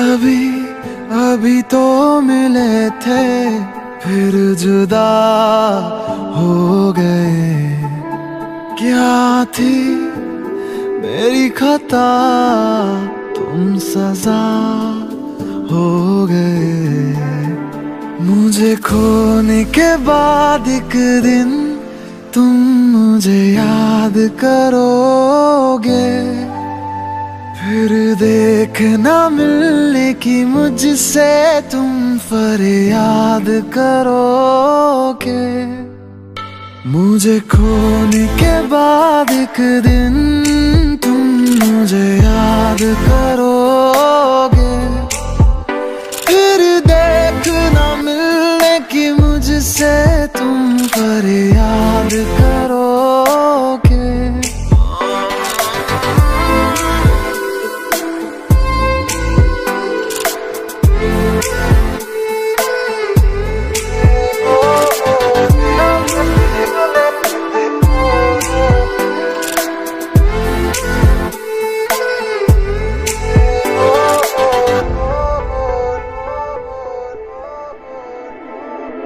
अभी अभी तो मिले थे फिर जुदा हो गए। क्या थी मेरी खता तुम सजा हो गए। मुझे खोने के बाद एक दिन तुम मुझे याद करोगे। फिर देखना मिलने की मुझसे तुम फरियाद करोगे। मुझे खोने के बाद एक दिन तुम मुझे याद करोगे। फिर देखना मिलने की मुझसे तुम फरियाद करोगे।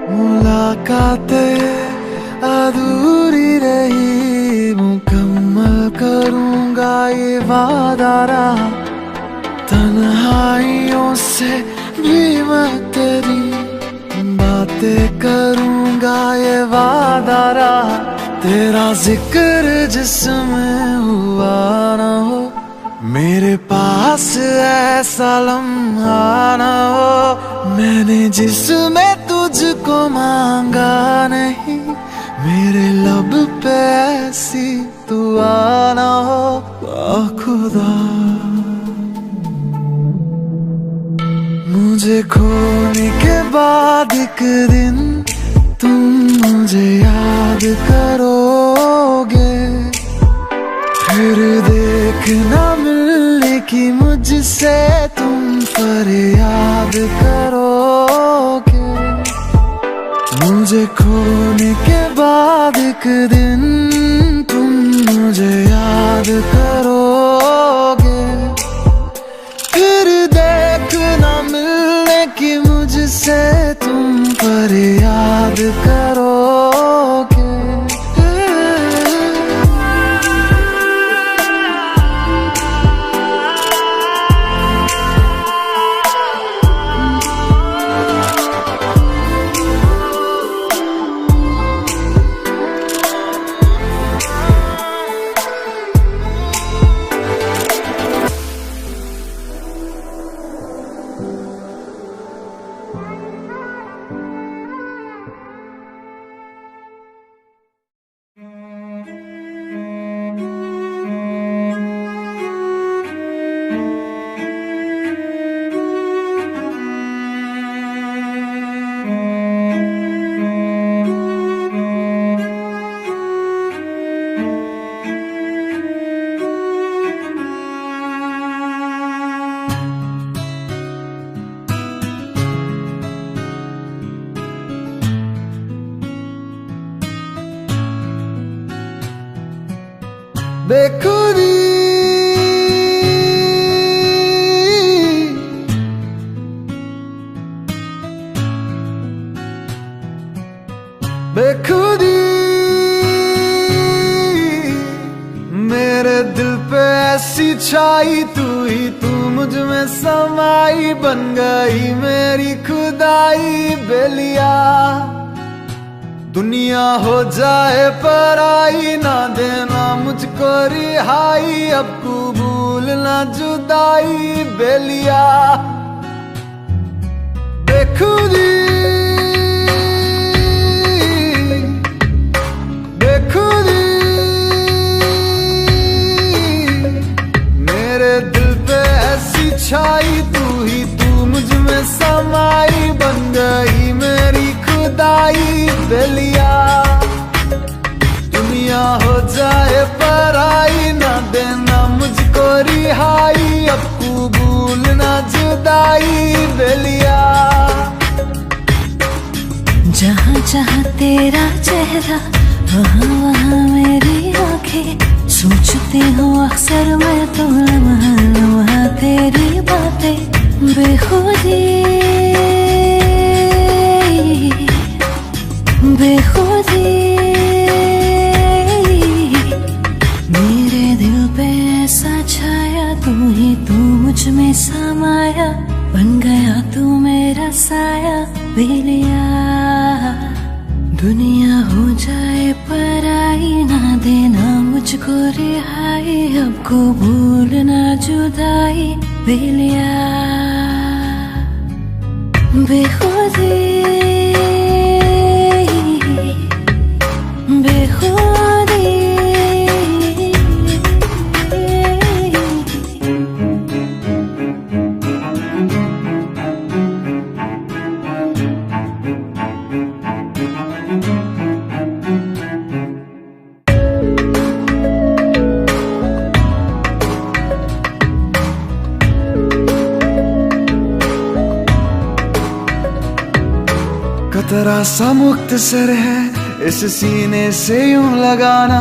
मुलाकातें अधूरी रही, मुकम्मल करूंगा ये वादा रहा। तन्हाइयों से भी मैं तेरी बातें करूंगा ये वादा रहा। तेरा जिक्र जिसमें हुआ ना हो, मेरे पास ऐसा लम्हा ना हो। मैंने जिसमें तुझको मांगा नहीं, मेरे लब पे ऐसी दुआ ना हो। खुदा मुझे खोने के बाद एक दिन तुम मुझे याद करोगे। फिर देखना मिलने की मुझसे तुम फरियाद करोगे। मुझे खोने के बाद एक दिन तुम मुझे याद करोगे। फिर देखना मिलने की मुझसे तुम फरियाद करोगे। बेखुदी बेखुदी मेरे दिल पे ऐसी छाई, तू ही तू मुझ में समाई। बन गई मेरी खुदाई बेलिया, दुनिया हो जाए पराई। ना देना मुझको रिहाई, अब कबूल ना जुदाई बेलिया। बेखुदी बेखुदी मेरे दिल पे ऐसी छाई, तू ही तू मुझ में समाई। बन गई मेरी खुदाई बेलिया, दुनिया हो जाए पराई। ना देना मुझको रिहाई, अब कबूल ना जुदाई बेलिया। जहाँ जहाँ तेरा चेहरा, वहाँ वहाँ मेरी आंखें। सोचती हूँ अक्सर मैं तो लम्हा लम्हा तेरी बातें। बेखुदी बेखुदी मेरे दिल पे ऐसा छाया, तू ही तू मुझ में समाया, बन गया तू मेरा साया बेलिया। दुनिया हो जाए पराई, ना देना मुझको रिहाई, अब को भूलना जुदाई बेलिया। बेखुदी बेखुदी कतरा सा मुख्तसर है इस सीने से यूं लगाना,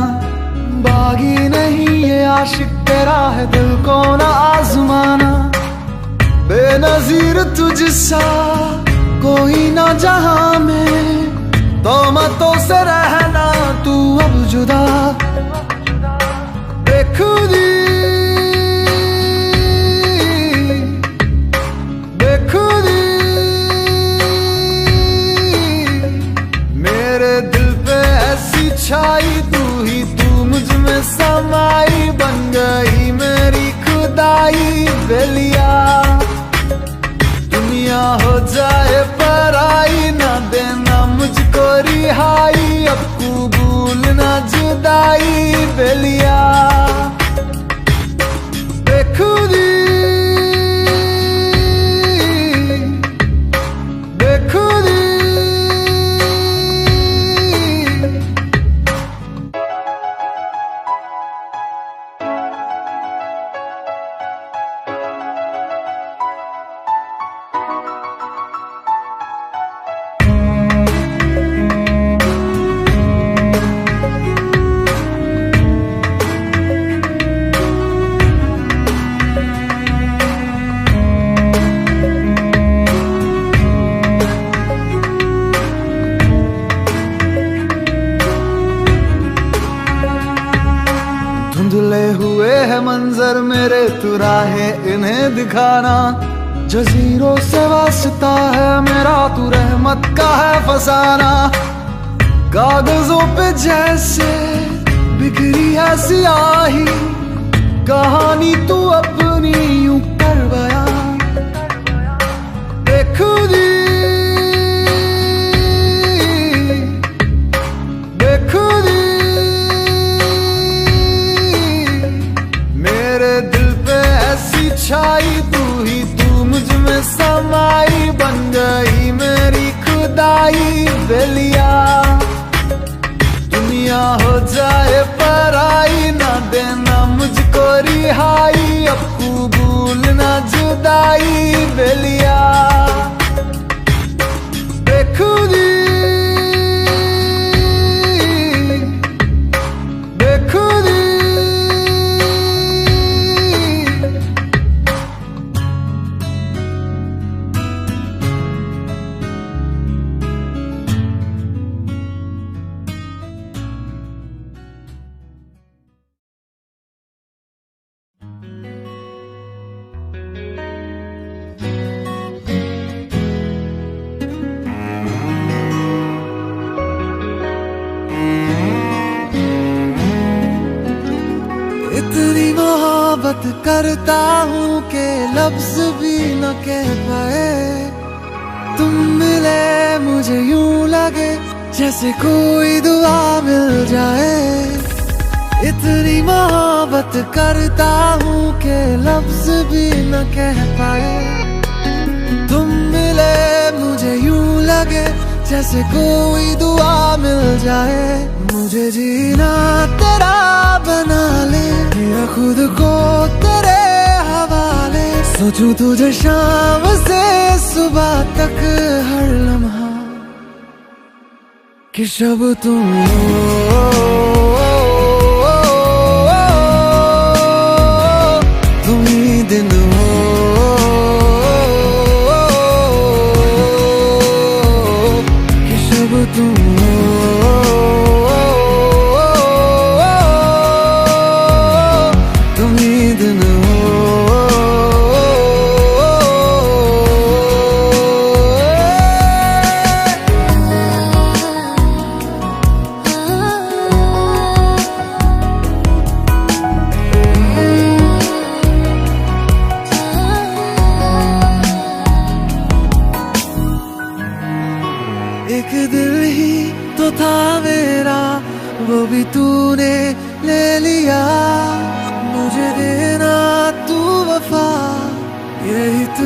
बागी नहीं ये आशिक तेरा है दिल को ना आजमाना। बेनजीर तुझसा कोई ना जहां में, तोहमतों से रहना तू अब जुदा। बेखुदी बेखुदी मेरे दिल पे ऐसी छाई, तू ही तू मुझ में समाई, बन गई मेरी खुदाई बेलिया। दुनिया हो जाए पराई, ना देना मुझको रिहाई, अब कबूल ना जुदाई बेलिया। बेखुदी बेखुदी धुंधले हुए है मंजर मेरे, तू राहे इन्हें दिखाना। जजीरों से वास्ता है मेरा, तू रहमत का है फसाना। कागजों पे जैसे बिखरी है सियाही, कहानी तू अपनी यूं कर बयां। बेखुदी बेखुदी मेरे दिल पे ऐसी छाई, तू ही तू मुझ में समाई, बन गई मेरी खुदाई बेलिया। दुनिया हो जाए पराई, ना देना मुझको रिहाई, अब कबूल ना जुदाई बेलिया। बेखुदी बेखुदी इतनी मोहब्बत करता हूँ कि लफ्ज भी न कह पाए। तुम मिले मुझे यूं लगे जैसे कोई दुआ मिल जाए। इतनी मोहब्बत करता हूँ कि लफ्ज भी न कह पाए। तुम मिले मुझे यूं लगे जैसे कोई दुआ मिल जाए। मुझे जीना तेरा बना ले, मेरा खुद को तेरे हवाले। सोचूं तुझे शाम से सुबह तक हर लम्हा, कि शब तुम हो, तुम ही दिन हो।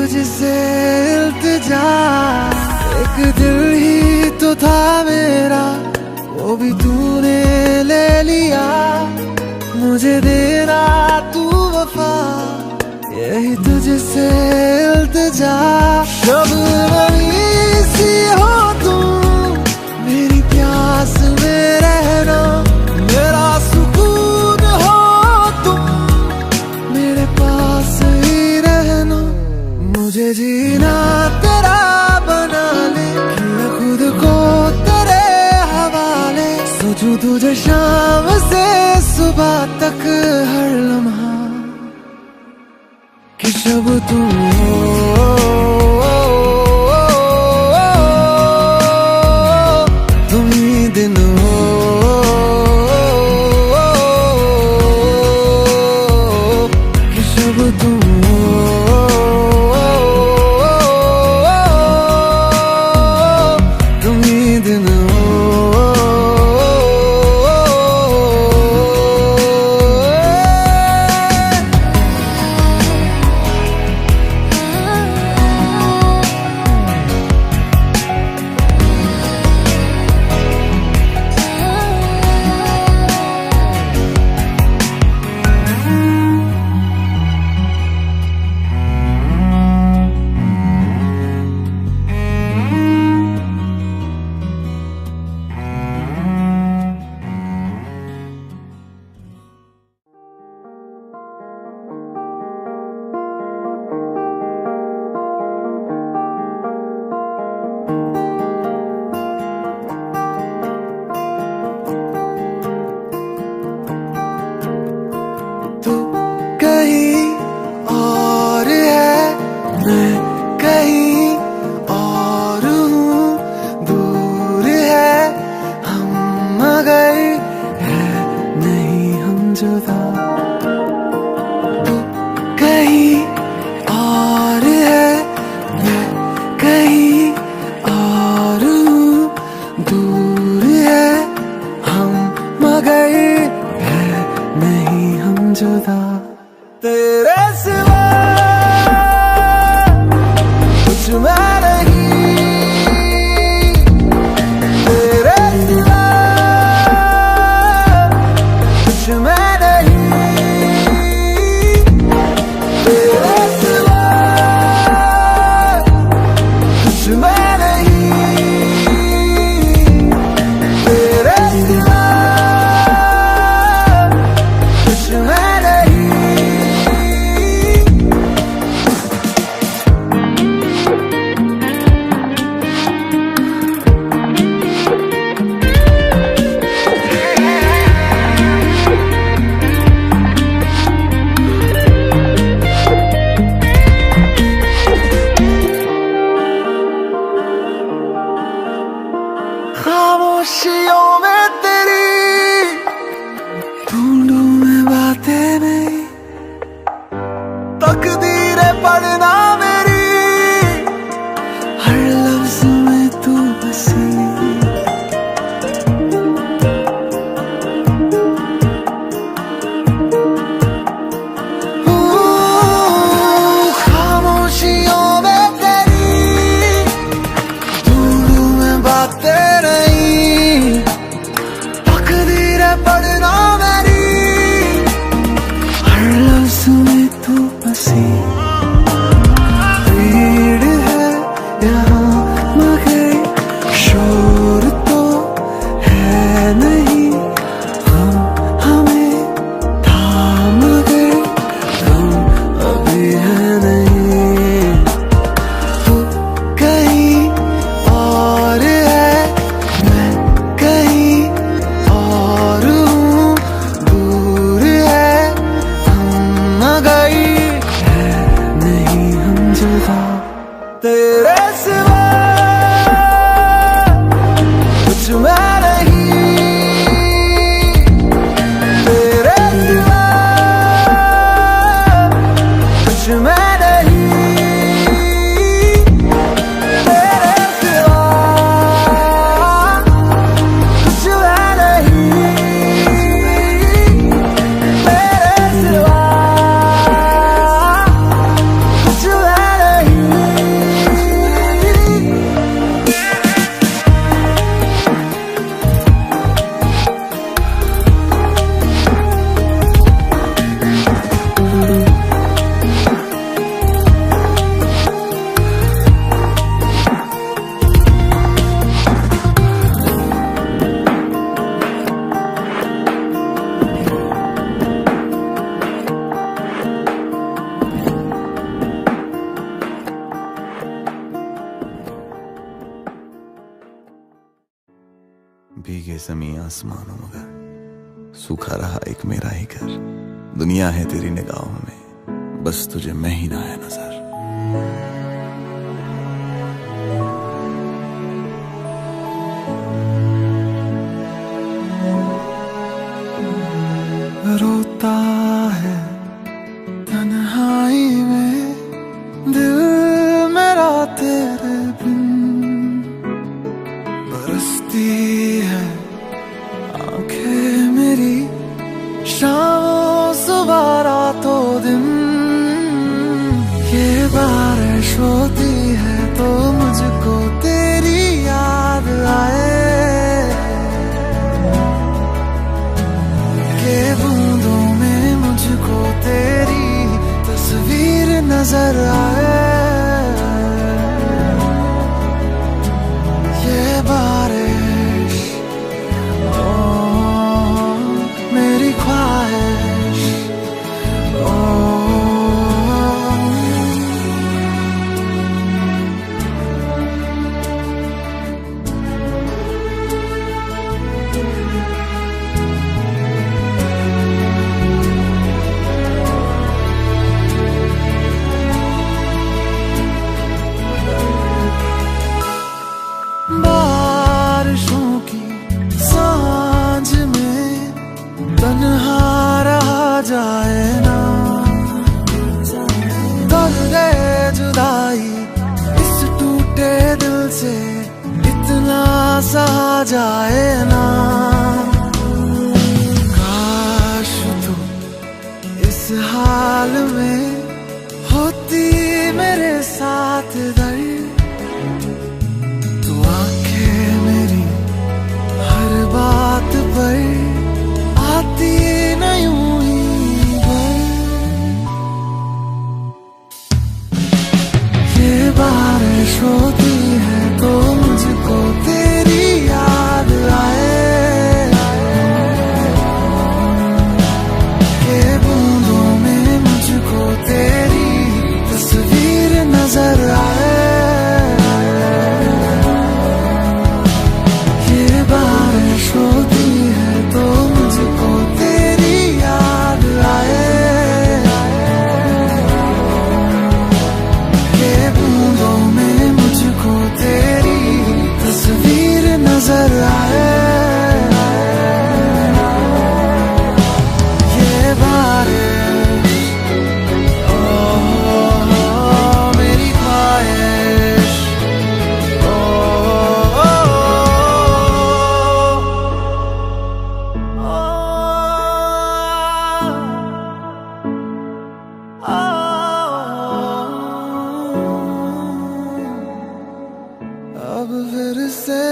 तुझसे इल्तिजा, एक दिल ही तो था मेरा, वो भी तूने ले लिया। मुझे देना तू वफा, यही तुझसे इल्तिजा। जब नमी सी हो तुम, मेरी प्यास में रहना, मेरा सुकून हो तुम, मेरे पास ही रहना। मुझे जीना तेरा बना ले, किया खुद को तेरे हवाले। सोचूं तुझे शाम से सुबह तक हर लम्हा, कि जब तुम हो तुम ही दिन हो, कि जब तुम हो तुम ही दिन हो। तू कहीं और है, मैं कहीं और हूँ, दूर है हम मगर है नहीं हम जुदा। तू कहीं और है, मैं कहीं और हूँ, दूर है हम मगर है नहीं हम जुदा। तेरे सिवा कुछ मैं नहीं, तेरे सिवा कुछ मैं नहीं, तेरे सिवा कुछ मैं नहीं, तेरे सिवा कुछ मैं नहीं। खामोशियों में तेरी ढूंढूं मैं बातें नहीं, तकदीरें पढ़ना मेरी, हर लफ्ज में तू बसी। खामोशियों में तेरी ढूंढूं मैं बातें नहीं, तकदीरें पढ़ना मेरी, हर लफ्ज में तू बसी। भीड़ है यहाँ मगर शोर तो है नहीं, हम हमें था मगर हम अभी है नहीं। तू कहीं और है, मैं कहीं और हूँ, दूर है हम मगर है नहीं हम जुदा। तेरे सिवा कुछ मैं नहीं, तेरे सिवा कुछ मैं नहीं, तेरे सिवा कुछ मैं नहीं, तेरे सिवा कुछ मैं नहीं। ज़मीं आसमानों मगर सूखा रहा एक मेरा ही घर। दुनिया है तेरी निगाहों में, बस तुझे मैं ही ना आया नजर। रोता है तन्हाई में दिल मेरा तेरे बिन, बरसती है आंखें मेरी शामों सुबह रातों दिन। ये बारिश होती है तो मुझको तेरी याद आए, के बूंदों में मुझको तेरी तस्वीर नजर आए। ये बारिश ओ मेरी ख्वाहिश ओ बारिशों की सांझ में तन्हा रहा जाए ना, दर्द जुदाई इस टूटे दिल से इतना सहा जाए ना। काश तू इस हाल में होती मेरे साथ दर्द, तू आंखें मेरी हर बात पर आती न यूं ही भर। ये बारिश होती है तो मुझको तेरी याद आए, के बूंदों में मुझको तेरी तस्वीर नजर आए। बारिश होती है तो मुझको तेरी याद आए, ये बूंदों में मुझको तेरी तस्वीर नजर आए। ये बारिश ओ मेरी ख्वाहिश ओ अब फिर से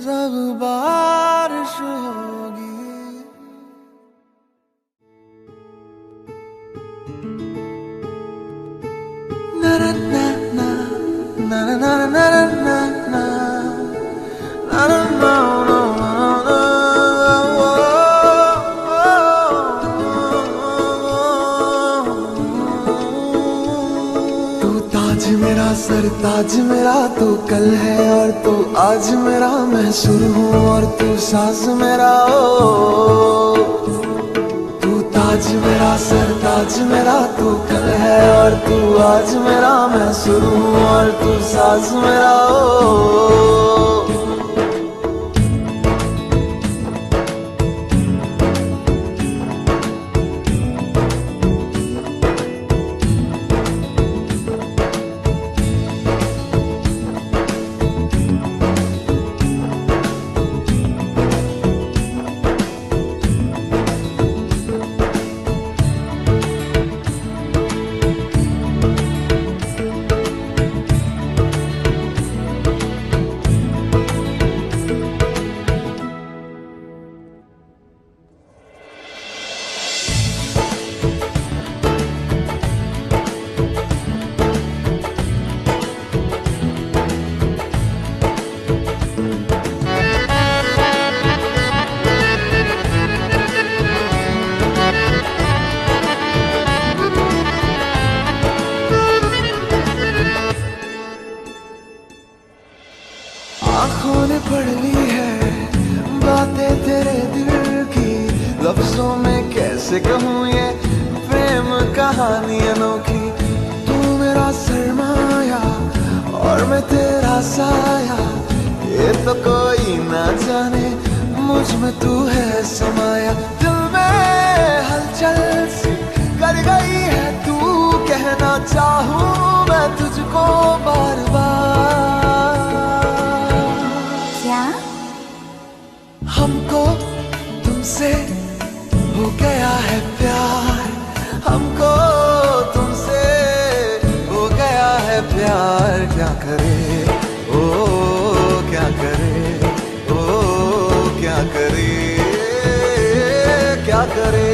जब बारिश होगी। ना ना ना ना ना ना ना ना ना ना ना ताज मेरा सरताज मेरा, तू कल है और तू आज मेरा, मैं सुर हूँ और तू साज मेरा ओ। तू ताज मेरा सरताज मेरा, तू कल है और तू आज मेरा, मैं सुर हूँ और तू साज मेरा ओ। कहानी अनोखी, तू मेरा सरमाया और मैं तेरा साया, ये तो कोई ना जाने मुझ में तू है समाया। दिल में हलचल सी कर गई है तू, कहना चाहूँ मैं तुझको बार बार। क्या हमको तुमसे हो गया है प्यार, हमको तुमसे हो गया है प्यार। क्या करे ओ क्या करे ओ क्या करे क्या करे,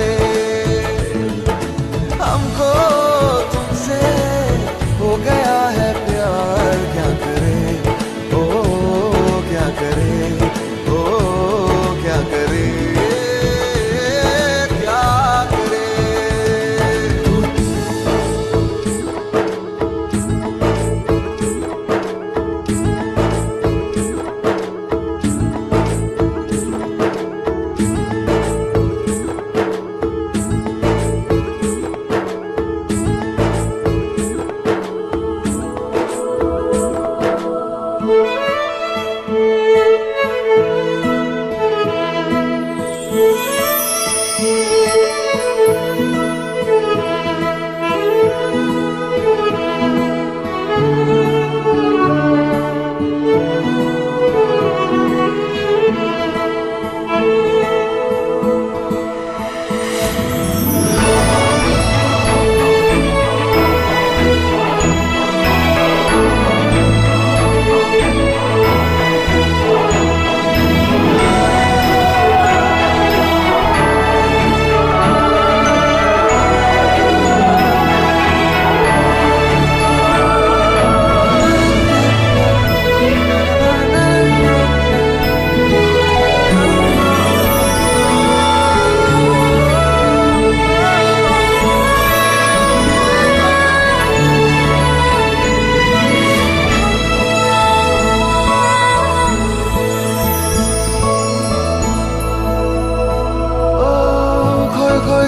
हमको तुमसे हो गया है प्यार। क्या करे ओ क्या करे ओ क्या करे क्या करे।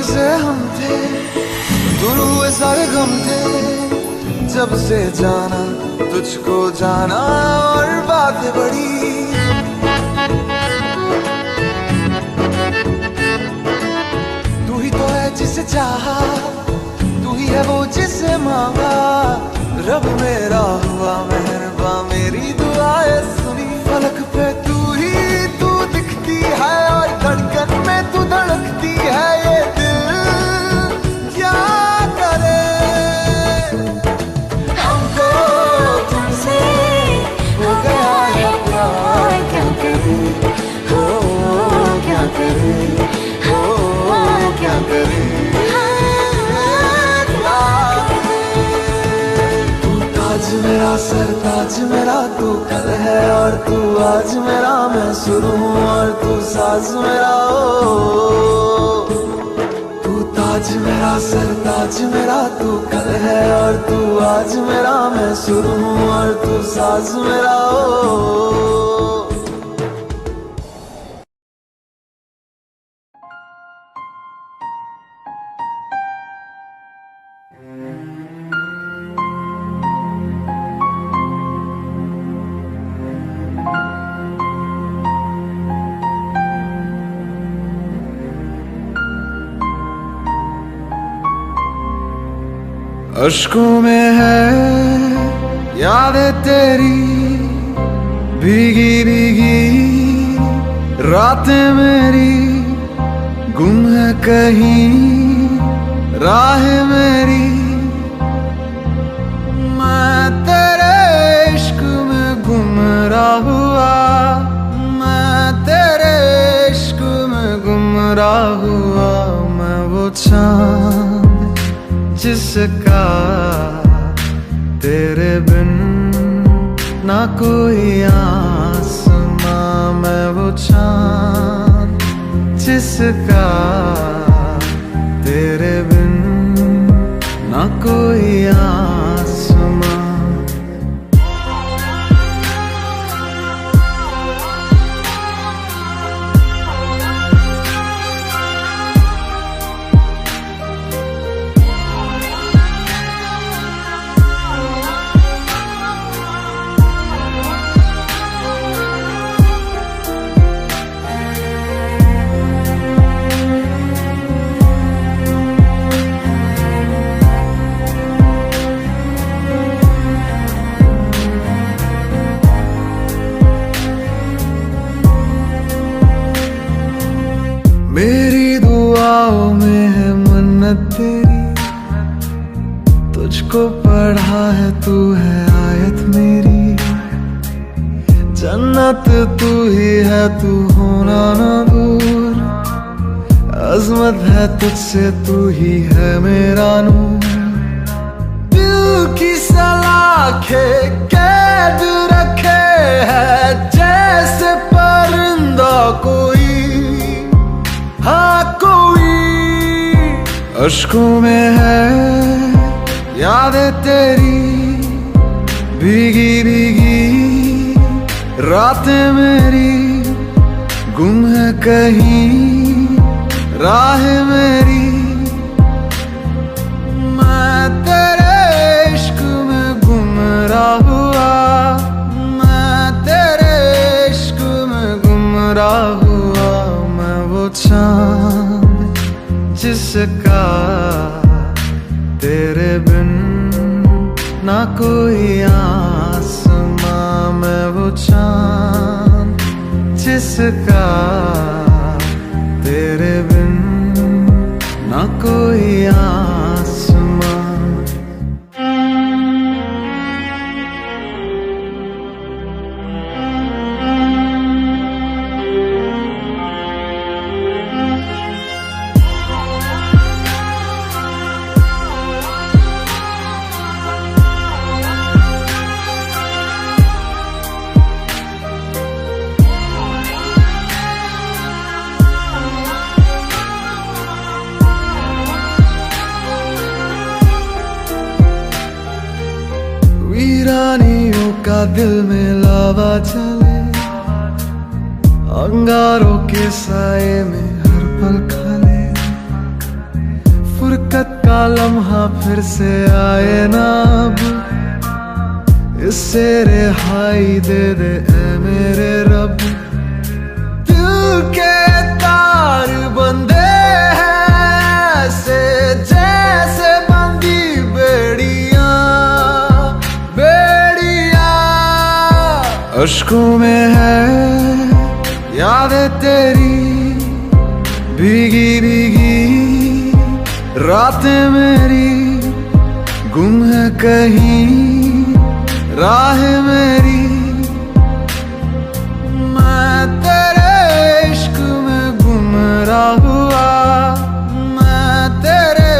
से हम थे, दूर हुए सारे गम थे, जब से जाना तुझको जाना और बातें बड़ी। तू ही तो है जिसे चाहा, तू ही है वो जिसे मांगा, रब मेरा हुआ मेहरबान मेरी दुआएं सुनी। फलक पे तू दिखती है और धड़कन में तू धड़कती है, ये दिल क्या करे। हमको तुमसे हो गया है प्यार, क्या करे हो क्या करे हो क्या करे। ताज मेरा सरताज मेरा, तू कल है और तू आज मेरा, मैं शुरू हूँ और तू साज मेरा। ओ तू ताज मेरा सरताज मेरा, तू कल है और तू आज मेरा, मैं शुरू हूँ और तू साज मेरा। ओ अश्कों में है यादें तेरी, भीगी भीगी रातें मेरी, गुम है कहीं राह मेरी। मैं तेरे इश्क में गुमराह हुआ, मैं तेरे इश्क में गुमराह हुआ। मैं वो चाँद जिसका तेरे बिन ना कोई आसमां, मैं वो चाँद जिसका तेरे बिन ना कोई आसमां। मेहनत तेरी, तुझको पढ़ा है तू है आयत मेरी। जन्नत तू ही है, तू होना ना दूर। अजमत है तुझसे, तू ही है मेरा नूर। दिल की सलाखें कैद रखे है जैसे परिंदा कोई, हाँ कोई। अश्कों में है यादें तेरी, भीगी भीगी रातें मेरी। गुम है कहीं राह मेरी, मैं तेरे इश्क में गुमराह हुआ। मैं तेरे इश्क में गुमराह हुआ। मैं वो चाँद जिसका तेरे बिन ना कोई आसमां। मैं वो चाँद जिसका तेरे बिन ना कोई आसमां। वीरानियों का दिल में लावा चले, अंगारों के साए में हर पल खले। फुरकत का लम्हा फिर से आए ना अब, इससे रिहाई दे दे ऐ मेरे रब। दिल के तार बंधे हैं ऐसे जैसे बंदी बेड़ियां, अश्कों में है यादें तेरी, भीगी भीगी रातें मेरी। गुम है कहीं राह मेरी, मैं तेरे इश्क में गुमराह हुआ। मैं तेरे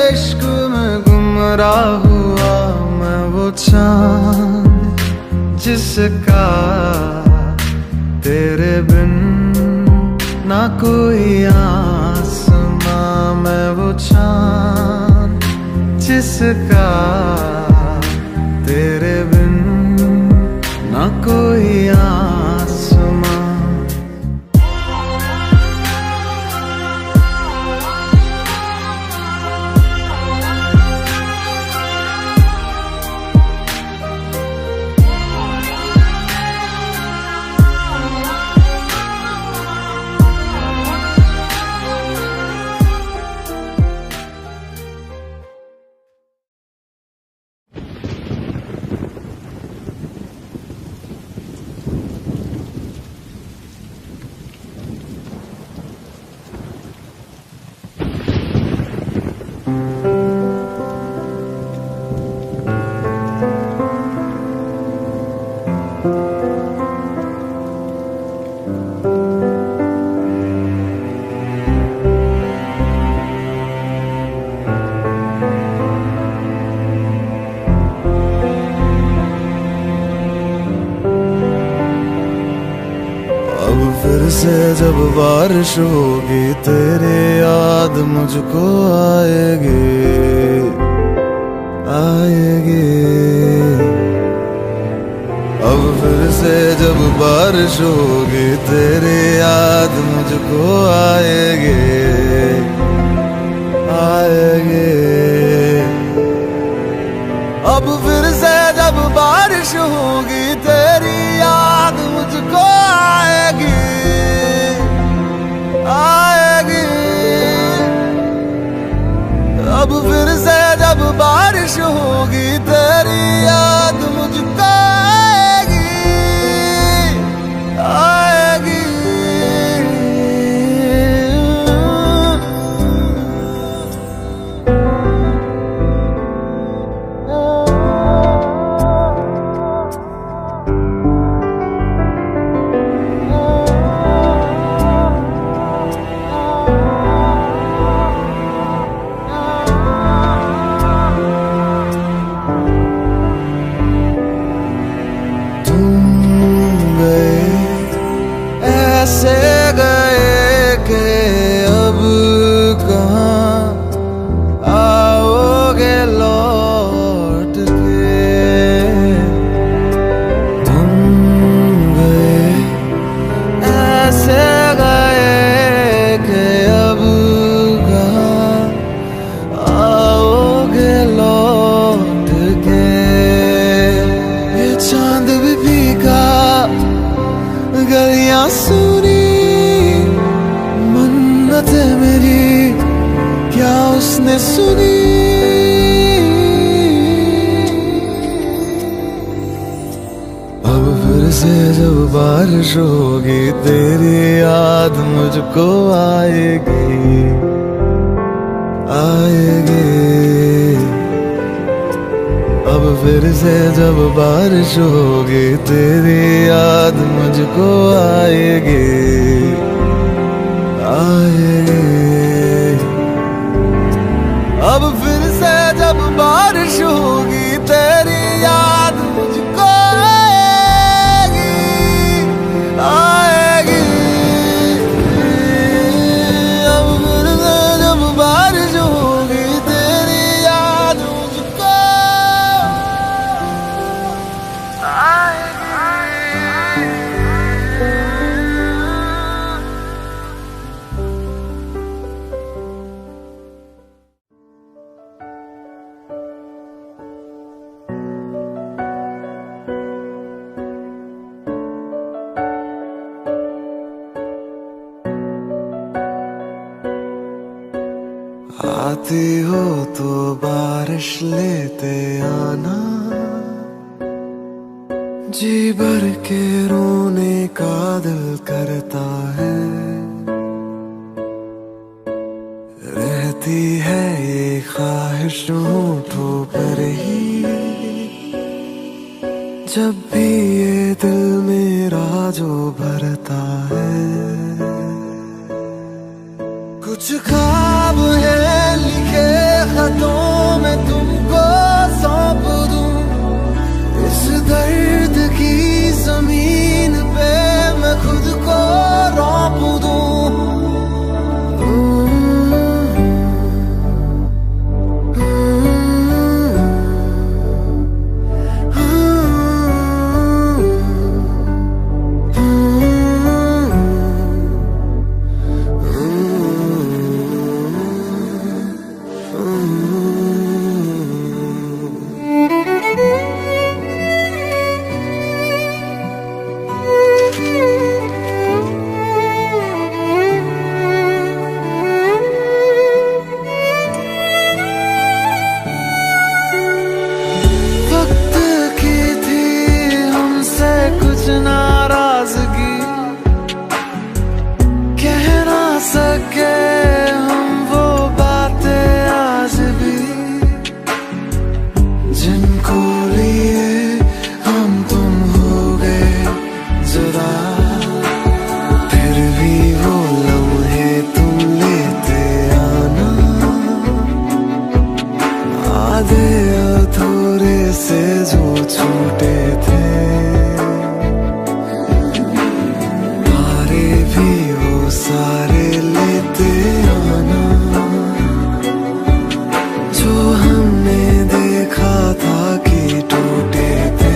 इश्क में गुमराह हुआ। मैं वो चाँद जिसका तेरे बिन ना कोई आसमां। मैं वो चाँद जिसका तेरे बिन ना कोई आसमां। फिर से जब बारिश होगी तेरी याद मुझको आएगी, आएगी। अब फिर से जब बारिश होगी तेरी याद मुझको आएगी, आएगी। अब फिर से जब बारिश होगी तेरी याद मुझको आएगी, आएगी। अब फिर से जब बारिश होगी तेरी याद मुझको आएगी, आएगी। मैंने सुनी। अब फिर से जब बारिश होगी तेरी याद मुझको आएगी आएगी। अब फिर से जब बारिश होगी तेरी याद मुझको आएगी आएगी। अब फिर से जब बारिश होगी तेरी याद मुझको आएगी आएगी। अब फिर से जब बारिश होगी तेरी याद मुझको आती हो तो बारिश लेते आना, जी भर के रोने का दिल करता है। रहती है ये ख्वाहिश होठों पर ही, जब भी ये दिल मेरा जो भरता है। कुछ ख्वाब है लिखे खतों में तुमको सौंप दूं, इस दर्द की जमीन पे मैं खुद को रौंप दूं। नाराजगी कह ना सके हम वो बातें आज भी, जिनको लिए हम तुम हो गए जुदा। फिर भी वो लम्हे तुम लेते आना, आधे अधूरे से जो छूटे थे। सारे लेते आना, जो हमने देखा था कि टूटे थे।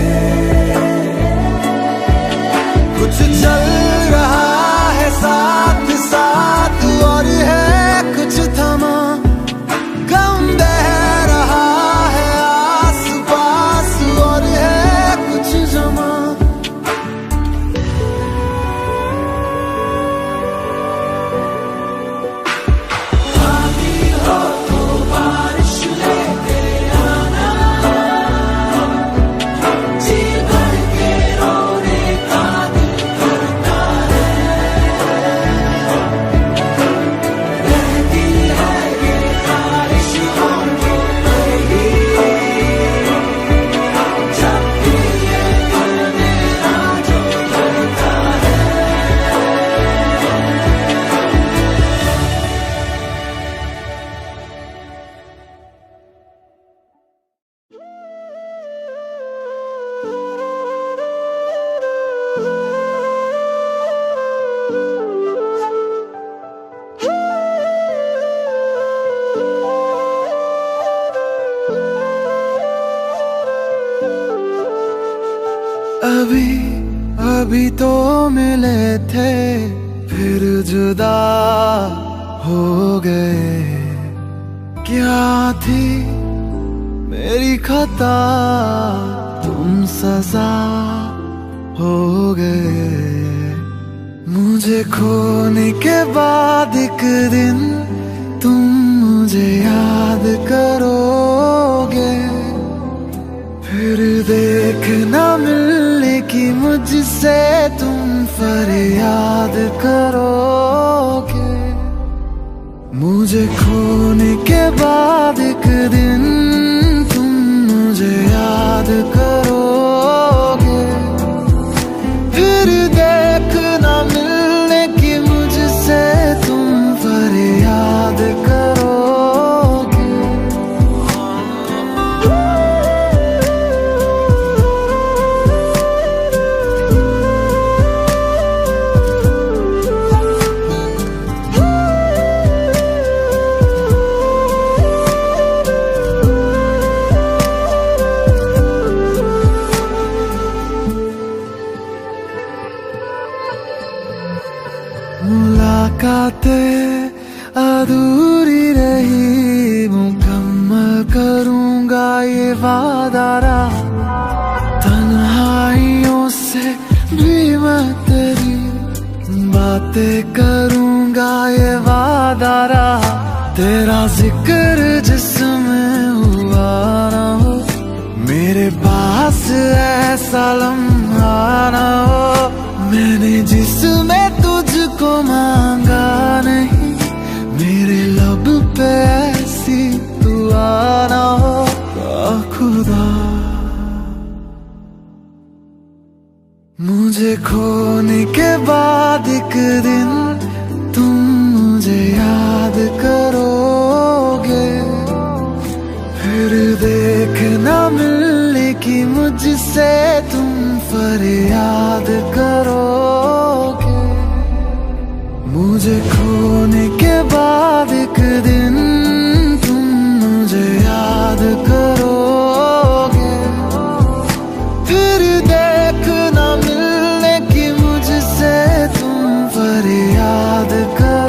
कुछ चल रहा है साथ साथ और है कुछ थमा, गम बह रहा है आस पास और है कुछ जमा। अभी अभी तो मिले थे फिर जुदा हो गए। क्या थी मेरी खता तुम सजा हो गए। मुझे खोने के बाद एक दिन तुम मुझे याद करोगे, फिर देखना मिलने की मुझसे तुम फरियाद करोगे। मुझे खोने के बाद एक दिन तुम मुझे याद करोगे, फिर देखना मिलने की मुझसे तुम फरियाद करोगे। मुलाकातें अधूरी रही, मुकम्मल करूंगा ये वादा रहा। तन्हाइयों से भी मैं तेरी बातें करूंगा ये वादा रहा। तेरा जिक्र जिसमें हुआ ना हो, मेरे पास ऐसा लम्हा ना हो। मैंने जिसमें तुझको मांगा नहीं, मेरे लब पे ऐसी दुआ ना हो। खुदा मुझे खोने के बाद एक दिन तुम मुझे याद करोगे, फिर देखना मिलने की मुझसे तुम फरियाद करोगे। मुझे खोने के बाद एक दिन तुम मुझे याद करोगे, फिर देखना मिलने की मुझसे तुम फरियाद करोगे।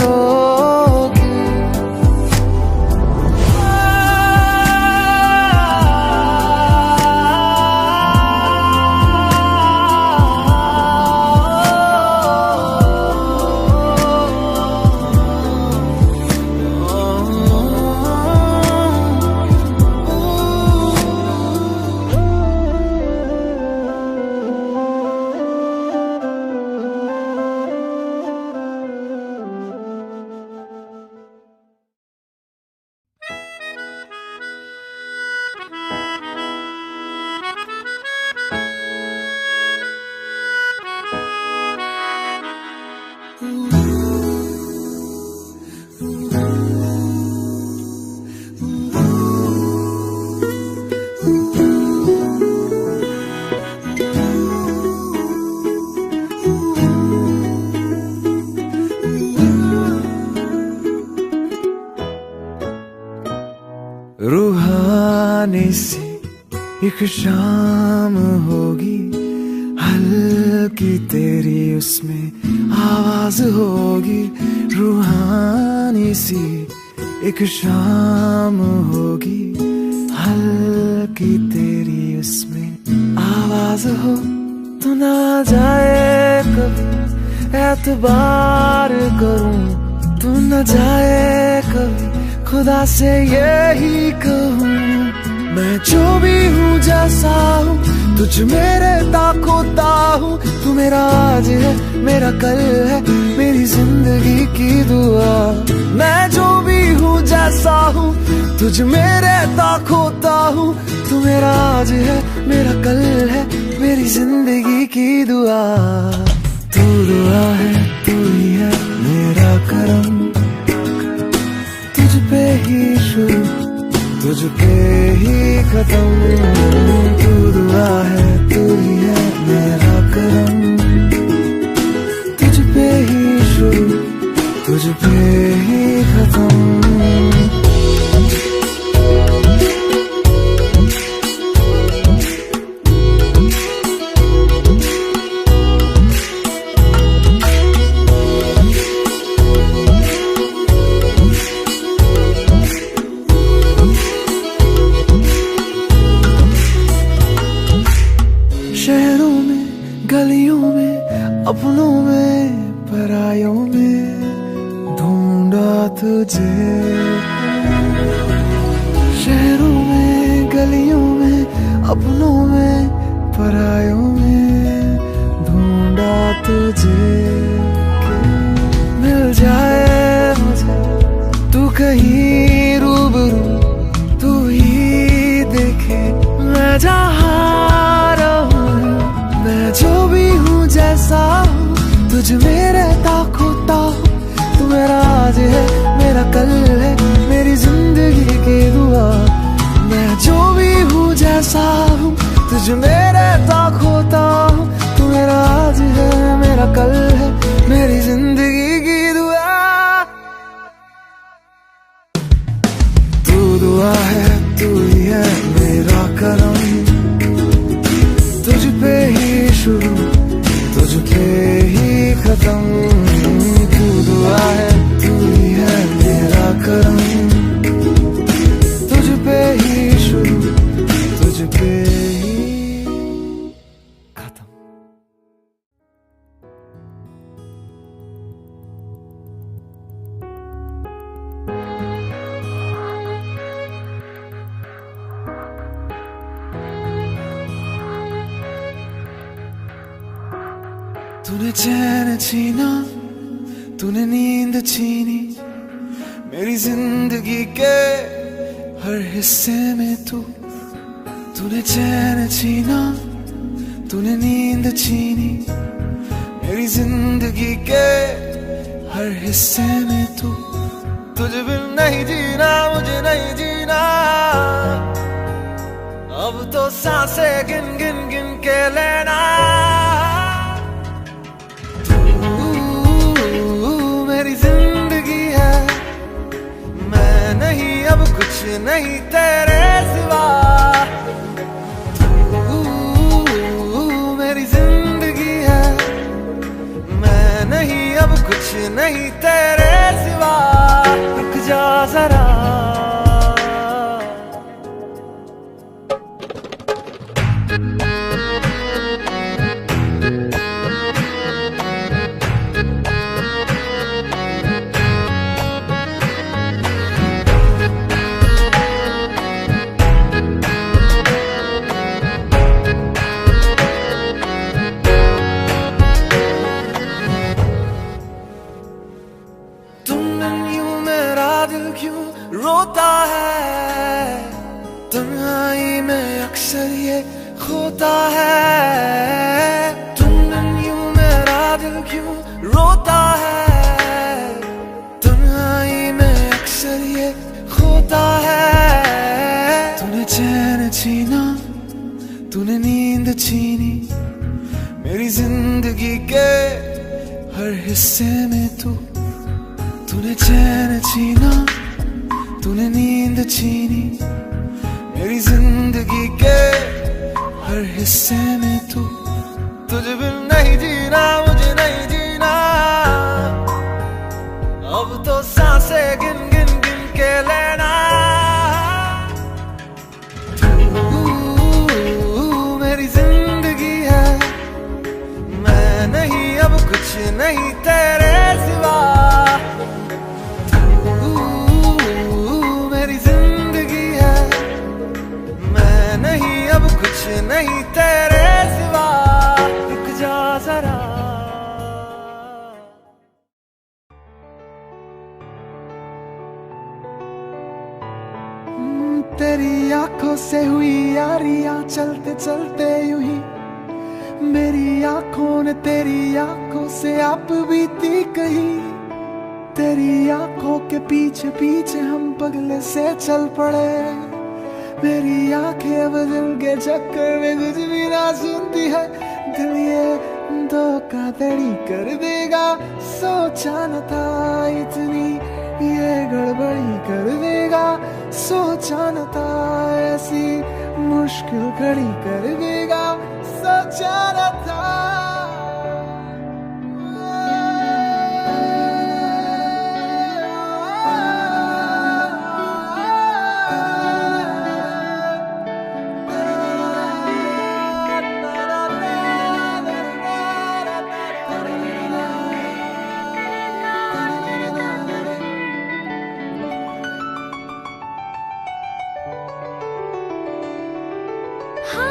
रूहानी सी एक शाम होगी, हल्की तेरी उसमें आवाज होगी। रूहानी सी एक शाम होगी, हल्की तेरी उसमें आवाज हो। तो ना जाए कभी एतबार करूं, तू न जाए कभी खुदा से यही कहूँ। मैं जो भी हूँ जैसा हूँ, तुझ मेरे ताकोता हूँ। तू मेरा आज है, मेरा कल है, मेरी जिंदगी की दुआ। मैं जो भी हूँ जैसा हूँ, तुझ मेरे ताकोता हूँ। तू मेरा आज है, मेरा कल है, मेरी जिंदगी की दुआ। तू दुआ है, तू ही है मेरा करम। तुझ पे ही शुरू, तुझ पे ही खत्म। तू दुआ है, तू ही है मेरा करम। तुझ पे ही शुरू, तुझ पे ही खत्म। शहरों में, गलियों में, अपनों में, परायों में ढूंढा तुझे। अपनों में परायों में ढूंढा तुझे मिल जाए मुझे तू कहीं रूबरू तू ही देखे मैं जहाँ रहूं मैं जो भी हूँ जैसा हूँ तुझ में रहता खोता हूँ तू मेरा आज है मेरा कल है मेरी जिंदगी की दुआ मैं जो भी हूँ जैसा हूँ तुझ में रहता खोता हूँ तू मेरा आज है मेरा कल है मेरी जिंदगी की दुआ तू दुआ है तू ही है मेरा करम तुझ पे ही शुरू तुझ पे ही खत्म तू दुआ है तू ही है मेरा करम तुझ पे ही शुरू तुझ पे ही खत्म तूने चैन छीना तूने नींद छीनी मेरी जिंदगी के हर हिस्से में तूने चैन छीना तूने नींद छीनी मेरी जिंदगी के हर हिस्से में तुझ बिन नहीं जीना मुझे नहीं जीना अब तो सांसें गिन गिन गिन के लेना मेरी जिंदगी है मैं नहीं अब कुछ नहीं तेरे सिवा तू मेरी जिंदगी है मैं नहीं अब कुछ नहीं तेरे सिवा रुक जा जरा रोता है तन्हाई में अक्सर ये खोता है तुम यूं मेरा दिल क्यों रोता है तन्हाई में अक्सर ये खोता है तूने चैन छीना तूने नींद छीनी मेरी जिंदगी के हर हिस्से में तूने चैन छीना तूने नींद छीनी मेरी जिंदगी के हर हिस्से में तुझ बिन नहीं जीना मुझे नहीं जीना अब तो सांसें गिन गिन गिन के लेना तू मेरी जिंदगी है मैं नहीं अब कुछ नहीं तेरे सिवा नहीं तेरे सिवा रुक जा जरा तेरी आंखों से हुई यारियां चलते चलते यूं ही मेरी आंखों ने तेरी आंखों से आप बीती कही तेरी आंखों के पीछे पीछे हम पगले से चल पड़े मेरी आंखें अब दिल के चक्कर में कुछ भी ना सुनती है दिल ये धोखाधड़ी कर देगा सोचा न था इतनी ये गड़बड़ी कर देगा सोचा न था ऐसी मुश्किल खड़ी कर देगा सोचा न था हाँ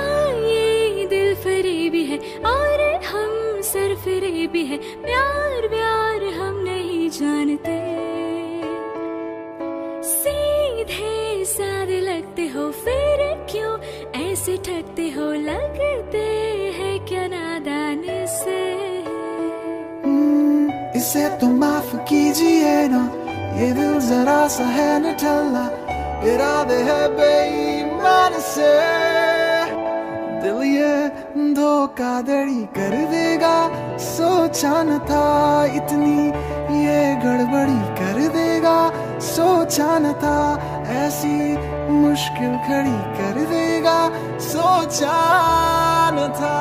भी है प्यार व्यार हम नहीं जानते। सीधे साधे लगते हो फिर क्यों ऐसे ठगते हो, लगते हैं क्या नादान से। इसे तो माफ कीजिए ना, ये दिल जरा सा है न ठल्ला, इरादे है बेईमान से। दिल ये धोखाधड़ी कर देगा, सोचा न था इतनी ये गड़बड़ी कर देगा, सोचा न था ऐसी मुश्किल खड़ी कर देगा, सोचा न था।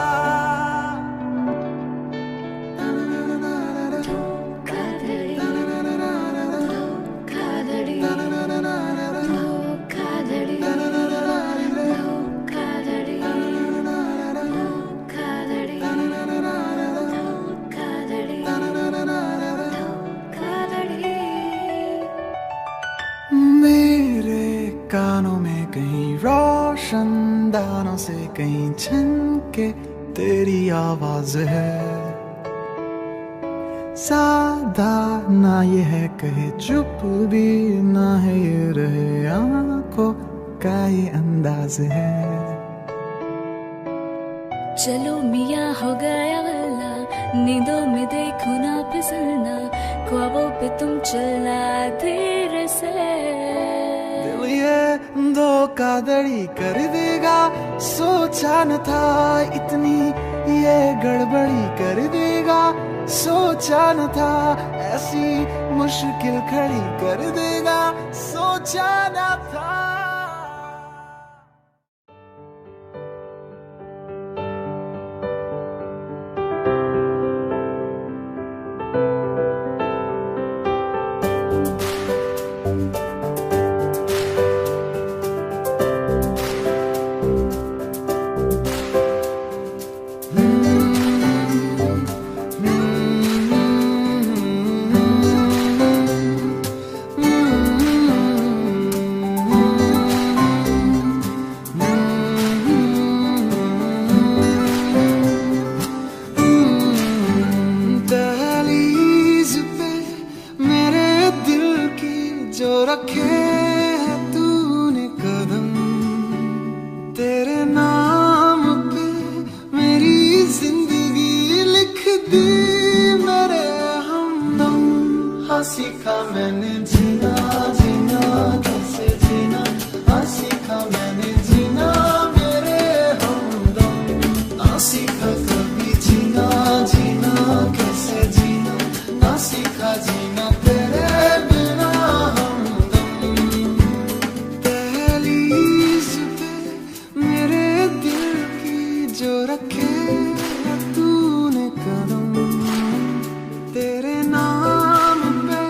कानों में कहीं रोशनदानों से कहीं छनके तेरी आवाज है। सादा ना ये है कहे चुप भी ना है ये रहे आंखों का ये अंदाज है। चलो मियाँ हो गया वल्ला, नींदों में देखो ना फिसलना, ख्वाबों पे तुम चलना धीरे से। ये धोखाधड़ी कर देगा, सोचा न था इतनी ये गड़बड़ी कर देगा, सोचा न था ऐसी मुश्किल खड़ी कर देगा, सोचा न था। रखे है तूने कदम, तेरे नाम पे मेरी जिंदगी लिख दी मेरे हमदम। हाँ सीखा मैंने जीना जीना कैसे जीना, हाँ सीखा मैंने जीना मेरे हमदम। ना सीखा कभी जीना जीना कैसे जीना, ना सीखा जीना तेरे बिना। जो रखे तूने कदम, तेरे नाम पे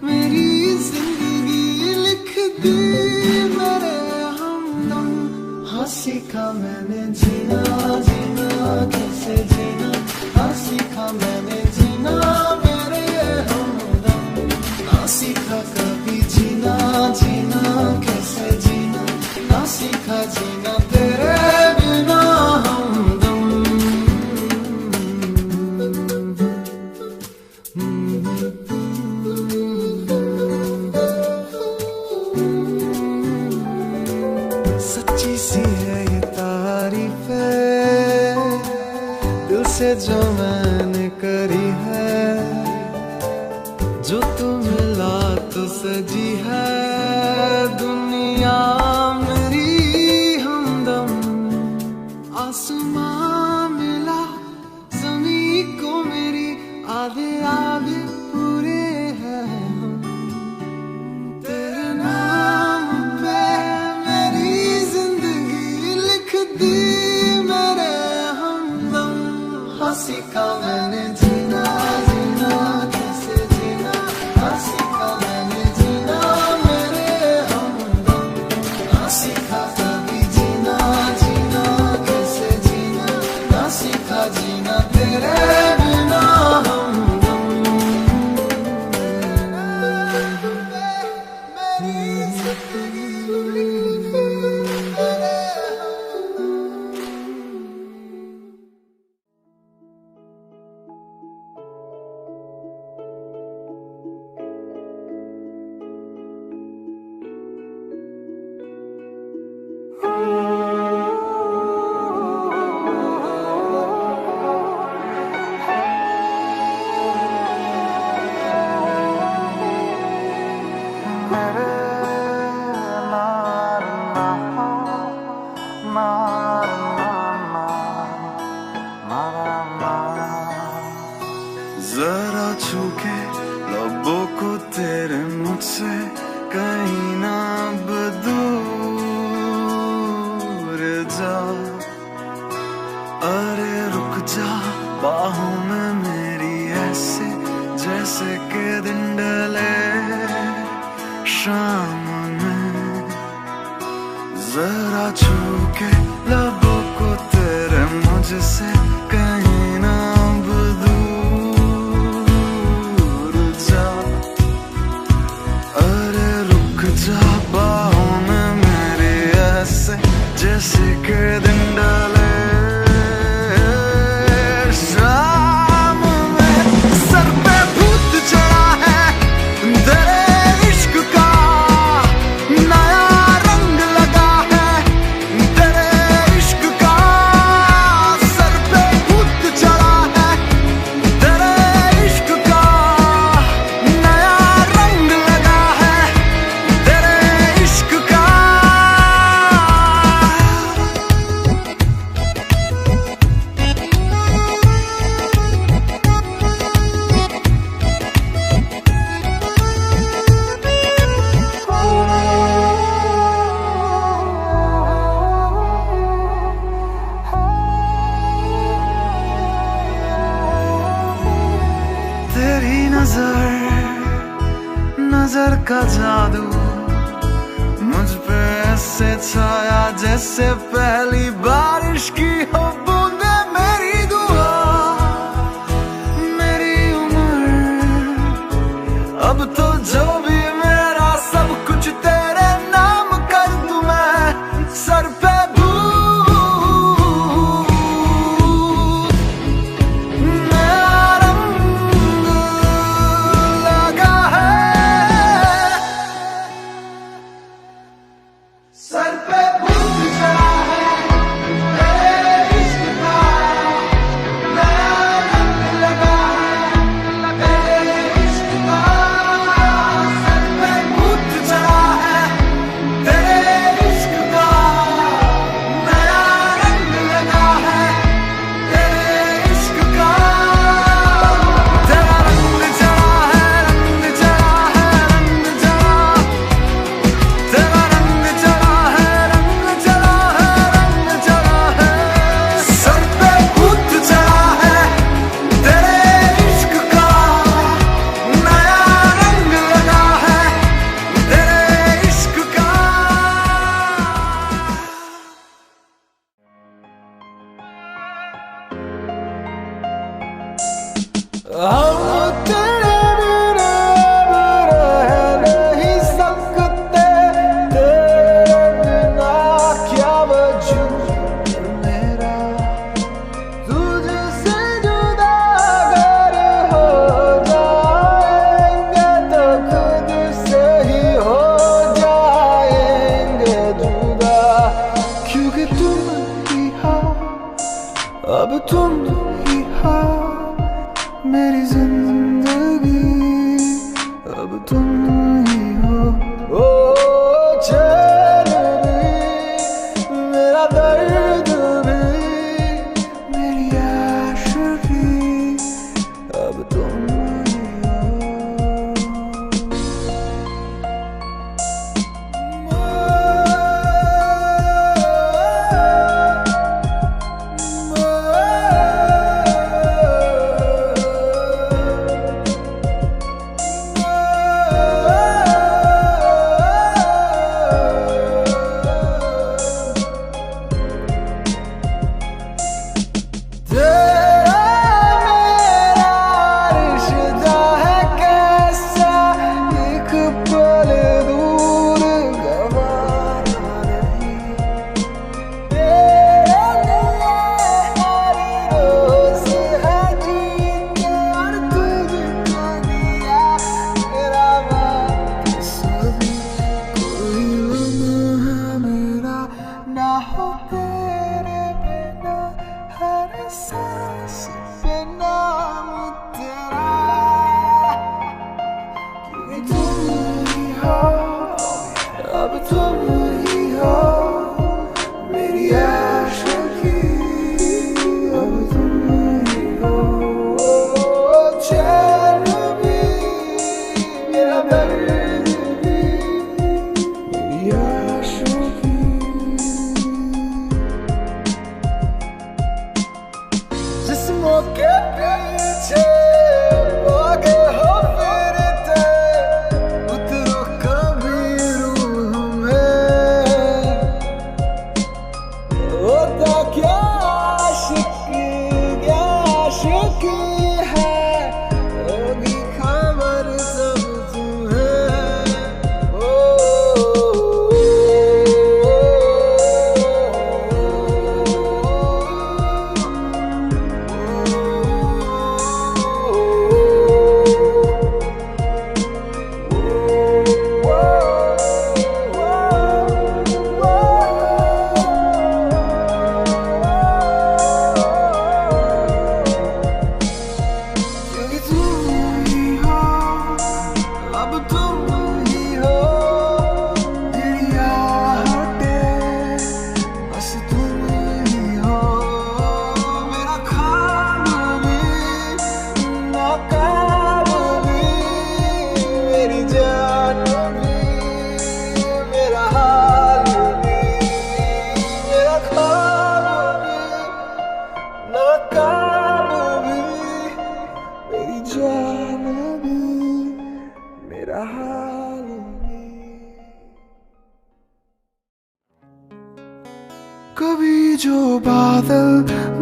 मेरी जिंदगी लिख दी मेरे हमदम। हाँ सीखा मैंने जीना जीना कैसे जीना, हाँ सीखा मैंने जीना मेरे हमदम। ना सीखा कभी जीना जीना कैसे जीना, ना सीखा जीना तेरे बिना। सच्ची सी है ये तारीफ है दिल से जो मैंने करी है, जो तू मिला तो सजी है दुनिया मेरी हमदम। आसमां मिला ज़मीं को मेरी, आधे आधे पूरे हैं हम। तेरे नाम पे मेरी जिंदगी लिख दी मेरे हमदम। हाँ सीखा मैंने जीना जीना कैसे जीना, हाँ सीखा मैंने जीना मुझसे कहीं ना अब दूर जा। अरे रुक जा बाहों में मेरी ऐसे, जैसे के दिन ढले शाम में। जरा छू के लबों को तेरे मुझसे कहीं ना अब दूर जा। अरे रुक जा बाहों में मेरे ऐसे, जैसे के दिन डाले शाम में। सर पे भूत चढ़ा है तेरे इश्क का, नया रंग लगा है तेरे इश्क का। सर पे भूत चढ़ा है तेरे इश्क का, नया रंग लगा है तेरे इश्क का। तेरी नजर का जादू मुझ पे ऐसे छाया, जैसे पहली बारिश की हो बूंदे। मेरी दुआ मेरी उम्र, अब तो जो भी मेरा सब कुछ तेरे नाम कर दूं मैं। सर पे सर पे भूत चढ़ा है तेरे इश्क का, नया रंग लगा है तेरे इश्क का। सर पे भूत चढ़ा है तेरे इश्क का, नया रंग लगा है तेरे इश्क का। तेरा रंग चढ़ा है, रंग चढ़ा है, रंग चढ़ा। तेरा रंग चढ़ा है, रंग चढ़ा है, रंग चढ़ा है। सर पे भूत चढ़ा है तेरे इश्क का, नया रंग लगा है तेरे इश्क का। हम तेरे बिना रह नहीं सकते, तेरे बिना क्या वजूद मेरा। तुझसे जुदा अगर हो जाएंगे तो खुद से ही हो जाएंगे जुदा। क्योंकि तुम ही हो, अब तुम ही हो मेरी जिंदगी, अब तुम ही हो। ओ चैन भी, मेरा दर्द भी, मेरी आशिकी, अब तुम ही कभी जो बादल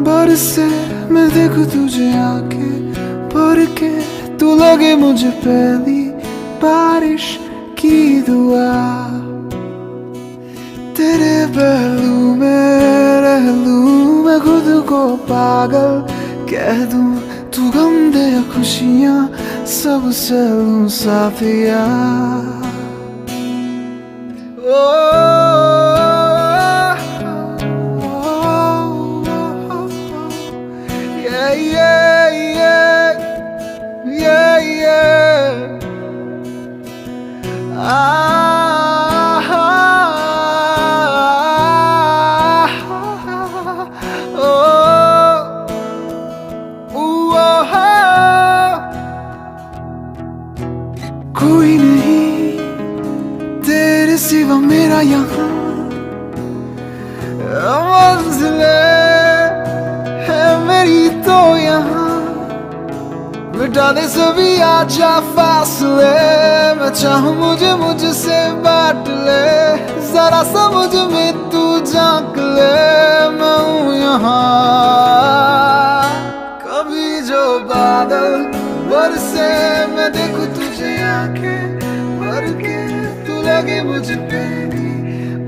बरसे मैं देखूं तुझे आंखें भर के, तू लगे मुझे पहली बारिश की दुआ। तेरे पहलू में रह लूं मैं खुद को पागल कह दूं, तू गम दे खुशियां सब से लूं साथिया। कोई नहीं तेरे सिवा मेरा यहाँ, मंजिले है मेरी तो यहाँ। मिटा दे सभी आजा फासले, मैं चाहूँ मुझे मुझसे बांट ले, जरा समझ में तू झांक ले, मैं हूँ यहाँ। कभी जो बादल बरसे मैं देखूं तुझे आंखें भर के, तू लगे मुझे पहली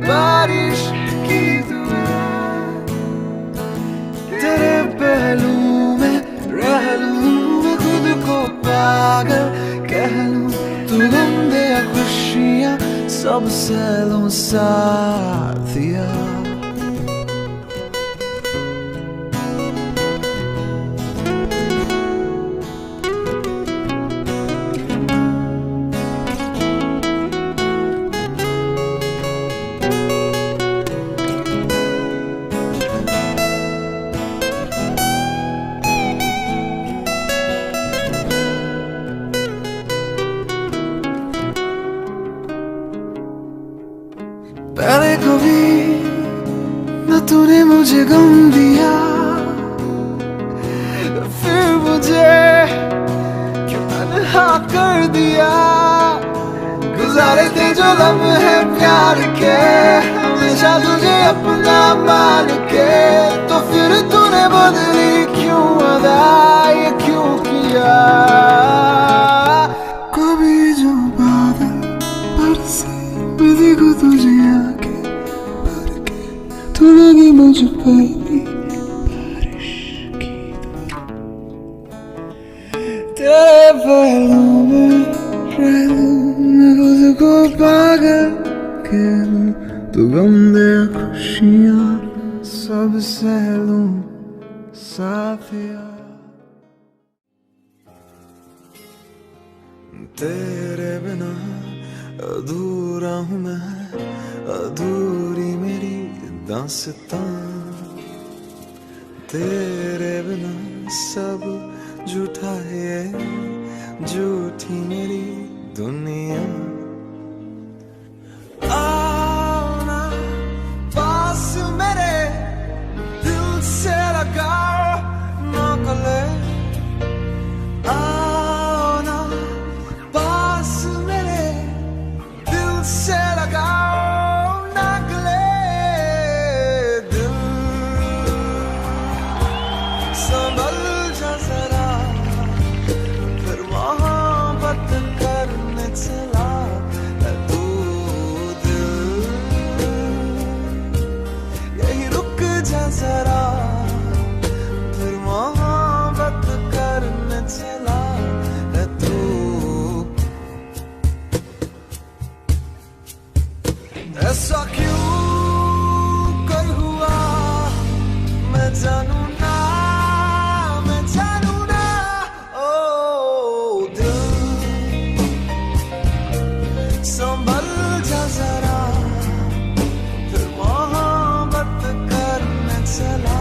बारिश की दुआ। तेरे पहलू में रह लूं मैं खुद को पागल कह लूं, तू गम दे खुशियां सब से लूं साथिया। पहले कभी न तूने मुझे गम दिया, फिर मुझे क्यों तन्हा कर दिया। गुजारे थे जो लम्हे प्यार के, हमेशा तुझे अपना मान के, तो फिर तूने बदली क्यों अदा, ये क्यों किया। कभी जो बादल बरसे मैं देखूं तुझे आके भर के, तू लगी मुझे पहली बारिश की दुआ। तेरे पहलू में रह लूं मैं खुद को पागल कह लूं, तू गम दे खुशियां सब सह लूं साथिया। तेरे बिना अधूरा हूँ मैं, अधूरी मेरी दास्तां। तेरे बिना सब झूठा है, झूठी मेरी दुनिया। आओ ना पास मेरे, दिल से लगाओ ना गले। आओ ना पास मेरे, दिल से लगाओ ना गले। दिल संभल जा जरा, फिर मोहब्बत करने चला तू। दिल यही रुक जा जरा, फिर मोहब्बत करने चला तू। ऐसा क्यों कर हुआ मैं जानू ना, मैं जानू ना। ओ दिल संभल जा जरा, फिर मोहब्बत करने चला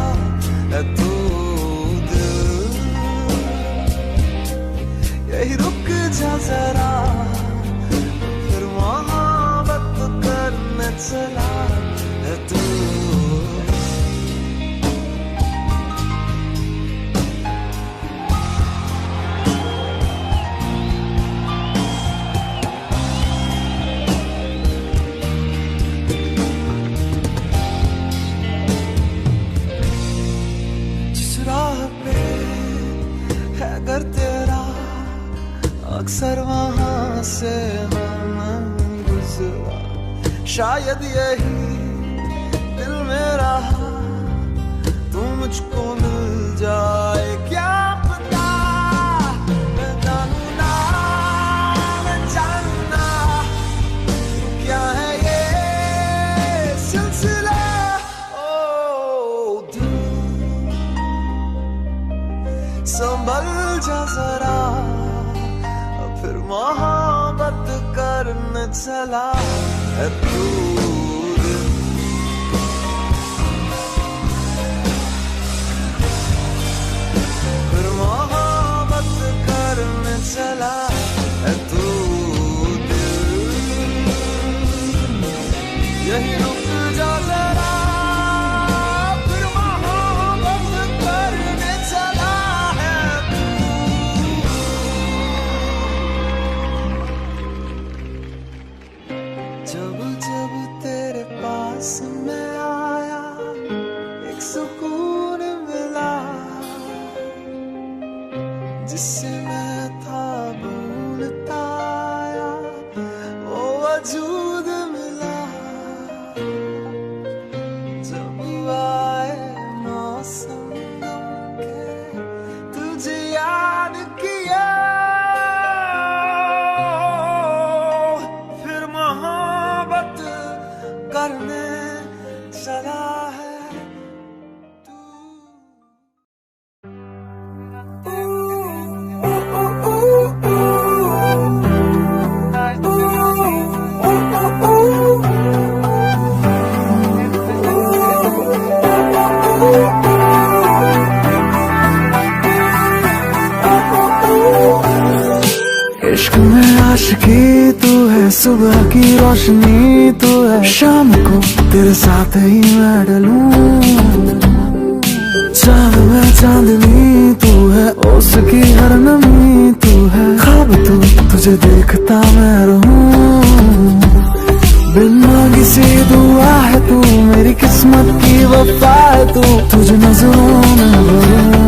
अक्सर वहां से मैं गुजरा, शायद यही दिल में रहा, तू मुझको मिल जाए क्या पता। मैं जानू ना, मैं जानू ना, क्या है ये सिलसिला। ओ दिल संभल जा जरा, फिर मोहब्बत करने चला है तू। फिर मोहब्बत करने चला है तू। यही रुक जा जरा, फिर मोहब्बत करने चला है तू। जब जब तेरे पास मैं आया, एक सुकून मिला, जिससे मैं था भूलता आया, वो वजूद मिला। जब आए मौसम गम के, तुझे याद किया, फिर मोहब्बत करने चला है तू। इश्क में आशिकी तू है, सुबह की रोशनी तू है, शाम को तेरे साथ ही मैं ढलूं। चांद में चांदनी तू है, उसकी हर नमी तू है, ख्वाब तू तुझे देखता मैं रहूं। बिन मांगी सी दुआ है तू, मेरी किस्मत की वफा है तू, तुझे नजरों में भरूं।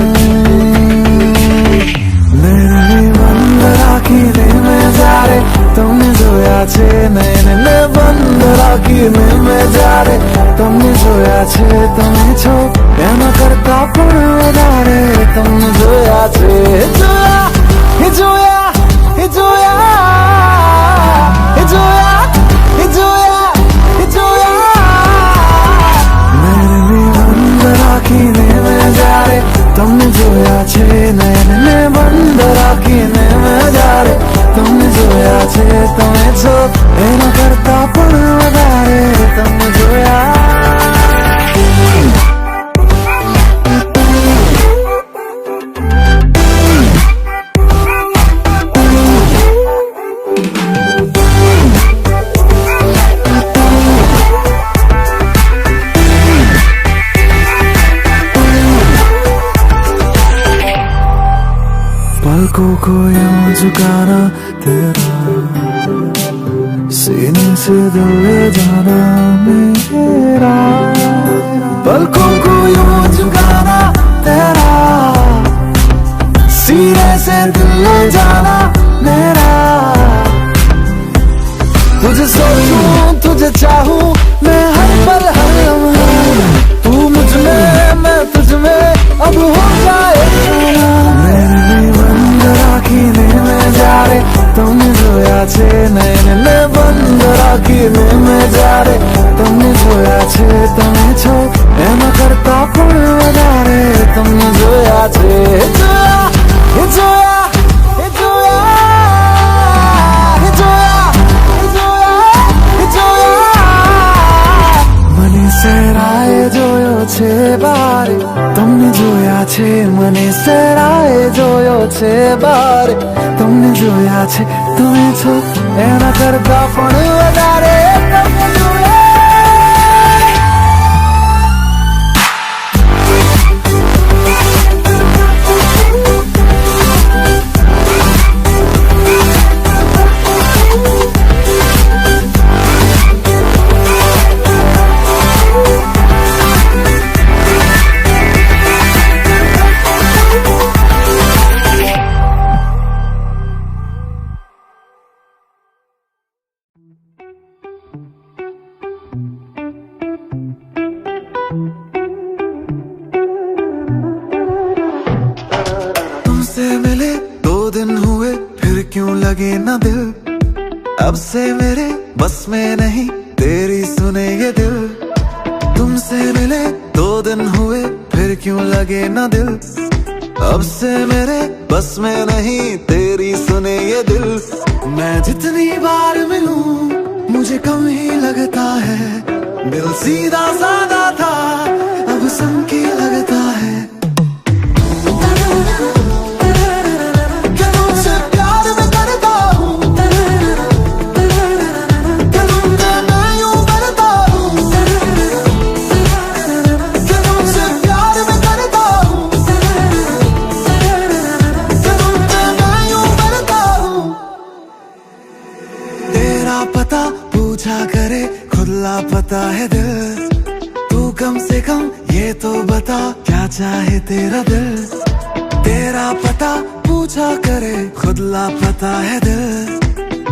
તમને જોયા છે નયનને બંધ રાખીને મેં જ્યારે તમને જોયા છે, તમે છો એના કરતા પણ વધારે તમને જોયા છે। જોયા હે જોયા હે જોયા હે જોયા હે જોયા હે જોયા। નયનને બંધ રાખીને મેં જ્યારે તમને જોયા છે, નયનને બંધ રાખીને મેં જ્યારે તમને જોયા છે, તમે છો એના કરતા પણ વધારે તમને જોયા। पलकों को यूं झुकाना तेरा, सीने से दिल ले जाना मेरा। पलकों को यूं झुकाना तेरा, सीने से दिल ले जाना मेरा। तुझे सोचूं तुझे चाहूं मैं हर पल हर लम्हा, तू मुझ में मैं तुझ में अब हो जाए जाना। नैनने बंद राखीने में जारे तुमने जोया छे, नैनने बंद राखीने में जारे तुमने जोया छे, તમે છો એના કરતા પણ વધારે તમને જોયા છે। જોયા હે જોયા હે જોયા હે જોયા હે જોયા હે જોયા। મને સેરાએ જોયો છે બારે, તમને જોયા છે, મને સેરાએ જોયો છે બારે તમને જોયા છે, તમે છો એના કરતા પણ વધારે તમને જોયા। मिले 2 दिन हुए फिर क्यों लगे ना दिल, अब से मेरे बस में नहीं तेरी सुने ये दिल। मैं जितनी बार मिलूं मुझे कम ही लगता है, दिल सीधा साधा था अब संकी लगता है। पता पूछा करे खुद लापता है दिल, तू कम से कम ये तो बता क्या चाहे तेरा दिल। तेरा पता पूछा करे खुद लापता है दिल,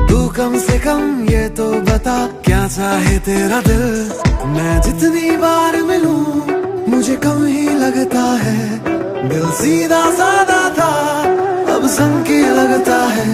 तू कम से कम ये तो बता क्या चाहे तेरा दिल। मैं जितनी बार मिलूं मुझे कम ही लगता है, दिल सीधा साधा था अब संकी लगता है।